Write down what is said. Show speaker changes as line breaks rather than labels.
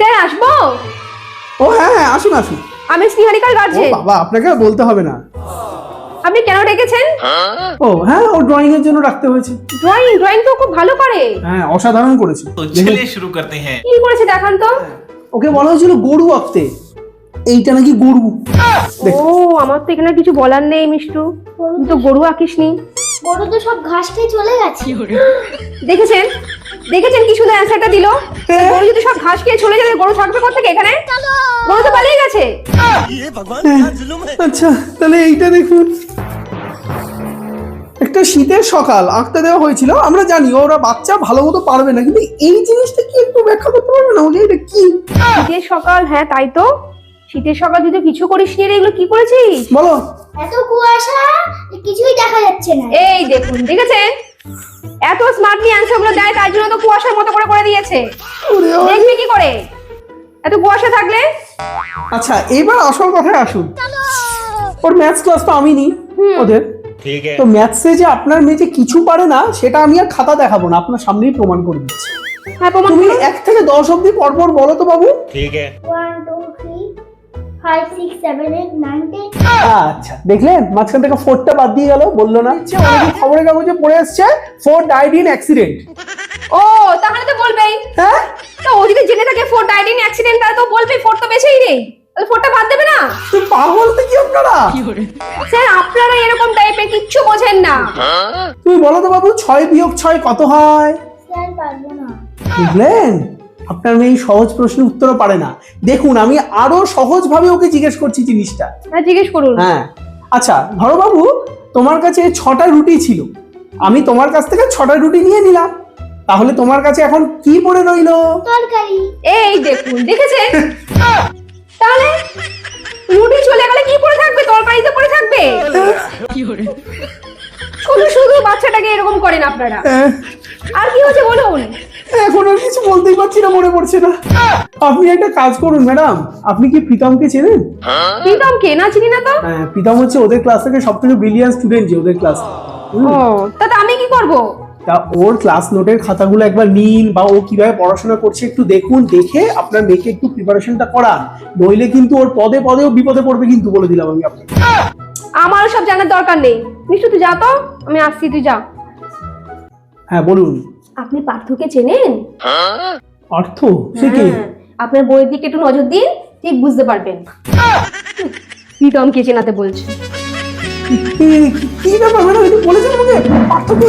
Sir আসবো?
ও হ্যাঁ হ্যাঁ, আসুন আসুন।
আমি স্নেহালিকার
ও
গার্জেন।
বাবা, আপনাকে আর বলতে হবে না।
আপনি কেন ডেকেছেন?
ও হ্যাঁ, ও ড্রয়িং এর জন্য রাখতে হয়েছে।
ড্রয়িং তো খুব ভালো করে।
হ্যাঁ, অসাধারণ করেছে।
तो चलिए शुरू करते हैं।
কি করেছে দেখান তো।
ওকে বলা হয়েছিল গরু আঁকতে, এইটা নাকি গরু।
ও আমার তো এখানে কিছু বলার নেই মিষ্টু, তুই তো গরু আঁকিসনি।
গরু তো সব ঘাস খেয়ে চলে গেছে।
দেখেছেন দেখেছেন কি সুন্দর অ্যান্সারটা দিল। গরু যদি সব ঘাস খেয়ে চলে যায় গরু থাকবে কোথা থেকে এখানে? গরু তো পালিয়ে গেছে।
আচ্ছা তাহলে এইটা দেখুন, একটা শীতের সকাল আঁকতে দেওয়া হয়েছিল। আমরা জানি ওরা বাচ্চা ভালো মতো পারবে না, কিন্তু এই জিনিসটা কি একটু ব্যাখ্যা করতে পারবে না ওকে, এটা কি?
শীতের সকাল, হ্যাঁ তাই তো। শীতের সকাল তুই তো কিছু করিস নি রে, এগুলো কি করেছিস?
বলো।
এত কুয়াশা কিছুই দেখা যাচ্ছে না।
এই দেখুন দেখেছেন, এত স্মার্টলি অ্যান্সার গুলো দেয়, তাই জন্য তো কুয়াশার মতো করে দিয়েছে।
ওরে বাবা।
দেখবি কি করে এত কুয়াশা থাকলে?
আচ্ছা এবার আসল কথায় আসুন। ওর ম্যাথস ক্লাস তো আমি নিই ওদের।
ठीक है।
তো ম্যাথসে যে আপনার মেয়ে যে কিছু পারে না, সেটা আমি আর খাতা দেখাবো না, আপনার সামনেই প্রমাণ করে দিচ্ছি।
হ্যাঁ প্রমাণ
তুমি
করো।
1 থেকে 10 অবধি পরপর বলো তো বাবু।
ठीक है।
1 2 3 5 6 7 8 9 10।
আচ্ছা দেখলেন, মাঝখান থেকে 4টা বাদ দিয়ে গেল, বললো না। অনেক খবরের কাগজে পড়ে এসছে 4 ডাইড ইন অ্যাক্সিডেন্ট।
ও তাহলে তো বলবেই।
হ্যাঁ,
তো ও যদি জেনে থাকে 4 ডাইড ইন অ্যাক্সিডেন্ট, তাহলে তো বলবেই 4 তো বেঁচেই নেই, তাহলে 4টা বাদ দেবে না?
তো পাগল নাকি আপনারা?
স্যার আপনারা এরকম টাইপের কিচ্ছু বোঝেন না।
তুমি বলো তো বাবু, 6 বিয়োগ 6 কত হয়?
স্যার পারবো না।
বুঝলেন, আপনার মেয়ে এই সহজ প্রশ্নের উত্তরও পারে না। দেখুন আমি আরো সহজ ভাবে ওকে জিজ্ঞেস করছি জিনিসটা।
হ্যাঁ জিজ্ঞেস করুন।
হ্যাঁ আচ্ছা ধরো বাবু, তোমার কাছে 6টা রুটি ছিল, আমি তোমার কাছ থেকে 6টা রুটি নিয়ে নিলাম, তাহলে তোমার কাছে এখন কি পড়ে রইলো?
তরকারি।
এই দেখুন দেখেছেন, তাহলে রুটি চলে গেলে কি পড়ে থাকবে? তরকারি তো পড়ে থাকবে। শুধু শুধু বাচ্চাটাকে এরকম করেন আপনারা। আর কি হচ্ছে বলুন?
এখন আর কিছু বলতেই পারছি না, মনে পড়ছে না। আপনি একটা কাজ করুন ম্যাডাম, আপনি কি প্রীতমকে চেনেন?
প্রীতম কে না চিনি না তো।
হ্যাঁ, প্রীতম হচ্ছে ওদের ক্লাস থেকে সব থেকে ব্রিলিয়ান্ট স্টুডেন্ট যে ওদের ক্লাস।
ও তাতে আমি কি করব?
তা ওর ক্লাস নোটের খাতাগুলো একবার নিন, বা ও কিভাবে পড়াশোনা করছে একটু দেখুন, দেখে আপনার মেয়েকে একটু প্রিপারেশনটা করান, নইলে কিন্তু ওর পদে পদেও বিপদে পড়বে, কিন্তু বলে দিলাম আমি আপনাকে।
আমার সব জানার দরকার নেই। মিষ্টু তুই যা তো, আমি আসছি, তুই যা।
হ্যাঁ বলুন।
আপনি পার্থকে চেনেন?
অর্থ সে কি?
হ্যাঁ, আপনার বইয়ের দিকে একটু নজর দিন, ঠিক বুঝতে পারবেন। প্রীতমকে চেনাতে বলছে।
কি ব্যাপার ম্যাডাম, একটু বলেছেন আমাকে পার্থ কে?